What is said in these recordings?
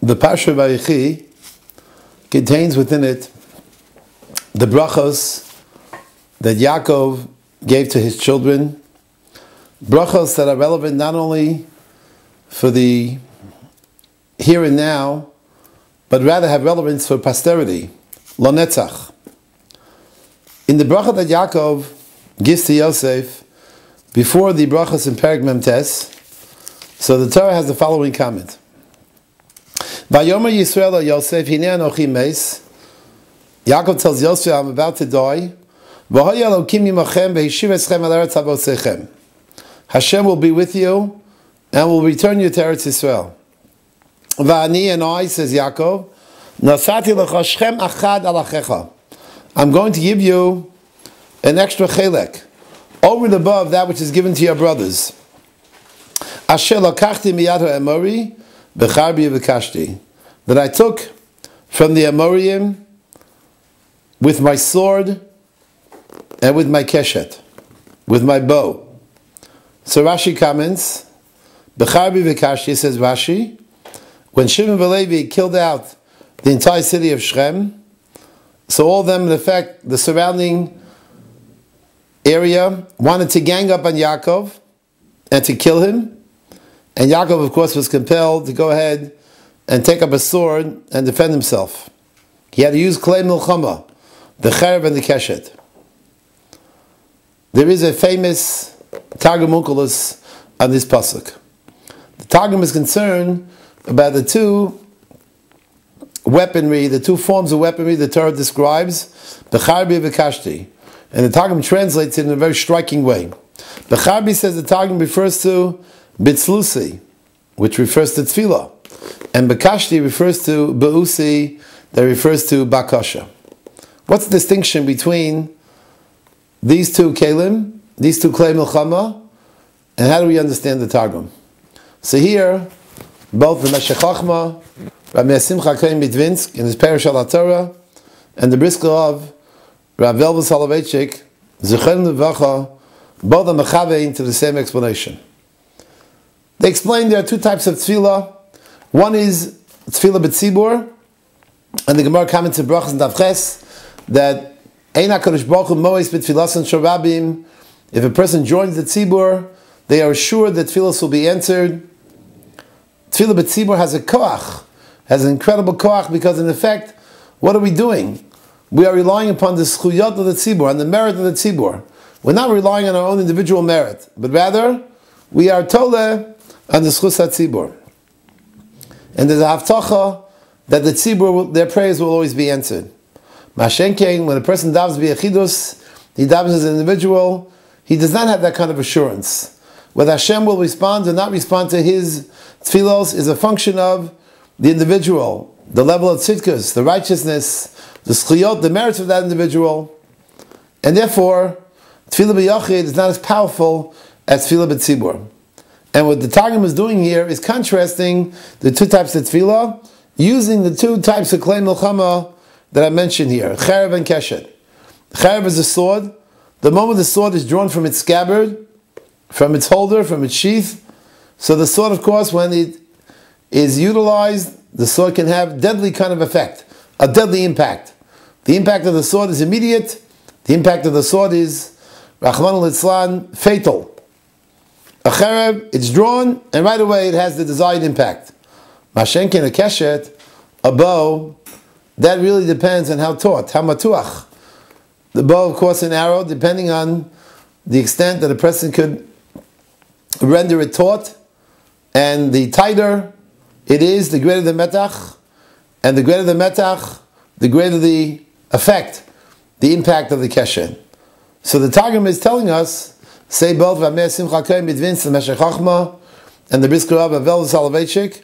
The Parshat Vayechi contains within it the brachos that Yaakov gave to his children, brachos that are relevant not only for the here and now, but rather have relevance for posterity, lo netzach. In the bracha that Yaakov gives to Yosef before the brachos in Perek Memtes, so the Torah has the following comment. Vayomer Yisrael al Yosef, hinei anochi meis. Yaakov tells Yosef, I'm about to die. V'hoya Elokim yimachem v'hishiv eschem al eretz avotzeichem. Hashem will be with you and will return you to Eretz Yisrael. V'ani and I, says Yaakov, nasati lecha shchem achad al achecha. I'm going to give you an extra chelek over and above that which is given to your brothers. Asher lakachti miyad ha'emori b'charbi v'kashti, that I took from the Amorim with my sword and with my keshet, with my bow. So Rashi comments, b'charbi v'kashti, says Rashi, when Shimon v'Levi killed out the entire city of Shechem, so all of them, in effect, the surrounding area, wanted to gang up on Yaakov and to kill him. And Yaakov, of course, was compelled to go ahead and take up a sword and defend himself. He had to use klei milchama, the cherev and the keshet. There is a famous Targum Onkelos on this pasuk. The Targum is concerned about the two weaponry, the two forms of weaponry the Torah describes, b'charbi v'kashti. And the Targum translates it in a very striking way. B'charbi, says the Targum, refers to bitzlusi, which refers to tefillah. And b'kashti refers to ba'usi, that refers to bakasha. What's the distinction between these two kelim, these two klei milchama, and how do we understand the Targum? So here, both the Meshech Chochma, Rabbi Simcha Kohen Midvinsk in his Parshat Torah, and the brisker of Rabbi Soloveitchik, Zechon Levacha, both are mechavein to the same explanation. They explain there are two types of tefillah. One is tefillah b'tzibur, and the Gemara comments in Brachos and Davches that Ein HaKadosh Baruch Hu moes b'tfilasan shel rabim. If a person joins the tzibur, they are assured that tefillos will be answered. Tefillah b'tzibur has a koach, has an incredible koach, because in effect, what are we doing? We are relying upon the schuyot of the tzibur, and the merit of the tzibur. We're not relying on our own individual merit, but rather, we are tole on the schus tzibur. And there's a haftacha that the tzibur, their prayers will always be answered. Mashenkein, when a person davens b'yechidus, he davens as an individual, he does not have that kind of assurance. Whether Hashem will respond or not respond to his tefillos is a function of the individual, the level of tzidkus, the righteousness, the schiyot, the merits of that individual. And therefore, tefillah b'yachid is not as powerful as tefillah b'tzibur. And what the Targum is doing here is contrasting the two types of tefillah, using the two types of klei milchama that I mentioned here, cherev and keshet. Cherev is a sword. The moment the sword is drawn from its scabbard, from its holder, from its sheath, so the sword, of course, when it is utilized, the sword can have deadly kind of effect, a deadly impact. The impact of the sword is immediate. The impact of the sword is, Rachman al-Itzlan, fatal. A cherev, it's drawn, and right away it has the desired impact. Mashenkin, a keshet, a bow, that really depends on how taut, how matuach. The bow, of course, an arrow, depending on the extent that a person could render it taut, and the tighter it is, the greater the metach, and the greater the metach, the greater the effect, the impact of the keshet. So the Targum is telling us, say both Rabbi Simcha Kohen Midvinsk, the Meshech Chochma, and the brisker of Rabbi Soloveitchik,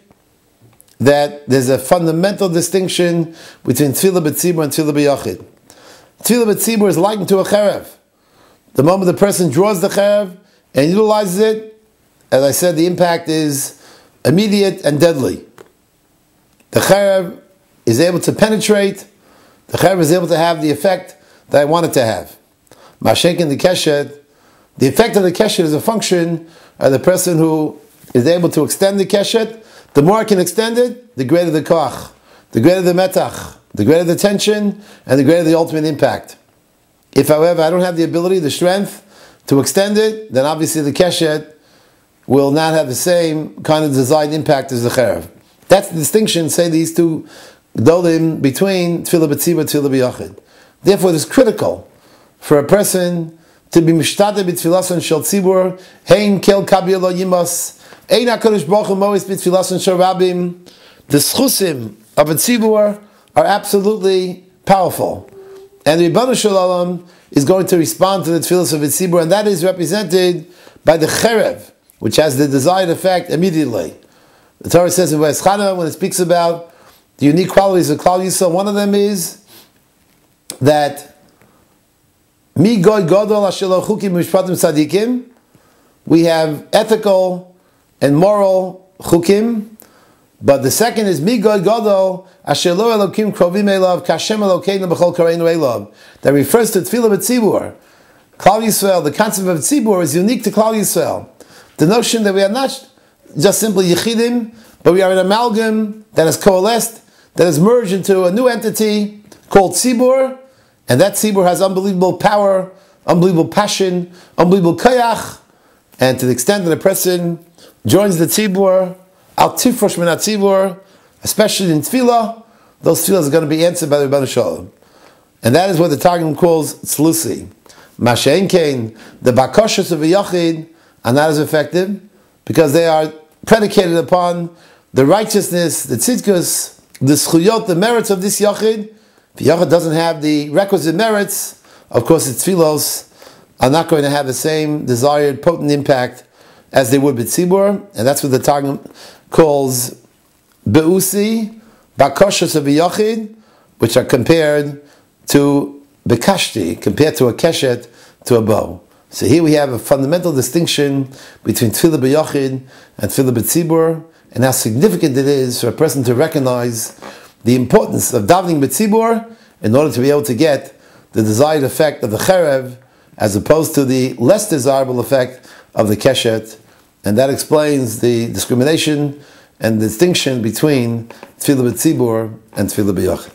that there's a fundamental distinction between tefillah b'tzibur and tefillah b'yachid. Tefillah b'tzibur is likened to a cherev. The moment the person draws the cherev and utilizes it, as I said, the impact is immediate and deadly. The cherev is able to penetrate. The cherev is able to have the effect that I want it to have. Mashenkin the keshet, the effect of the keshet is a function of the person who is able to extend the keshet, The more I can extend it, the greater the koach, the greater the metach, the greater the tension, and the greater the ultimate impact. If, however, I don't have the ability, the strength to extend it, then obviously the keshet will not have the same kind of desired impact as the cherev. That's the distinction, say these two gedolim, between tefillah b'tzibur and tefillah b'yachid. Therefore, it is critical for a person to be mishtadeh b'tfilason shel tzibur, hein kel kabir lo yimas, ein HaKadosh Baruch Hu mois b'tfilason shel rabim. The schusim of a tzibur are absolutely powerful. And the Rebbeinu Shalom is going to respond to the tefillas of a tzibur, and that is represented by the cherev, which has the desired effect immediately. The Torah says in Vayechi, when it speaks about the unique qualities of Klal Yisrael, one of them is that mi goy godol asher lo chukim mishpatim tzadikim, we have ethical and moral chukim, but the second is mi goy godol asher lo elokim krovim elav kashem elokeinu b'chol kareinu elav, that refers to tefillah b'tzibur. Klal Yisrael, the concept of tzibur is unique to Klal Yisrael. The notion that we are not just simply yichidim, but we are an amalgam that has coalesced, that has merged into a new entity called tzibur, and that tzibur has unbelievable power, unbelievable passion, unbelievable kayach, and to the extent that a person joins the tzibur, al tifrosh min tzibur, especially in tefillah, those tefillahs are going to be answered by the Rebbeinu Shalom. And that is what the Targum calls tzlusi. Mashein kein, the bakoshas of a yachid are not as effective, because they are predicated upon the righteousness, the tzidkus, the schuyot, the merits of this yachid. If the yachid doesn't have the requisite merits, of course its tefillos are not going to have the same desired potent impact as they would with tzibur, and that's what the Targum calls beusi, bakoshas of a yachid, which are compared to bekashti, compared to a keshet, to a bow. So here we have a fundamental distinction between tefillah b'yachid and tefillah b'tzibur, and how significant it is for a person to recognize the importance of davening b'tzibur in order to be able to get the desired effect of the cherev, as opposed to the less desirable effect of the keshet. And that explains the discrimination and distinction between tefillah b'tzibur and tefillah b'yachid.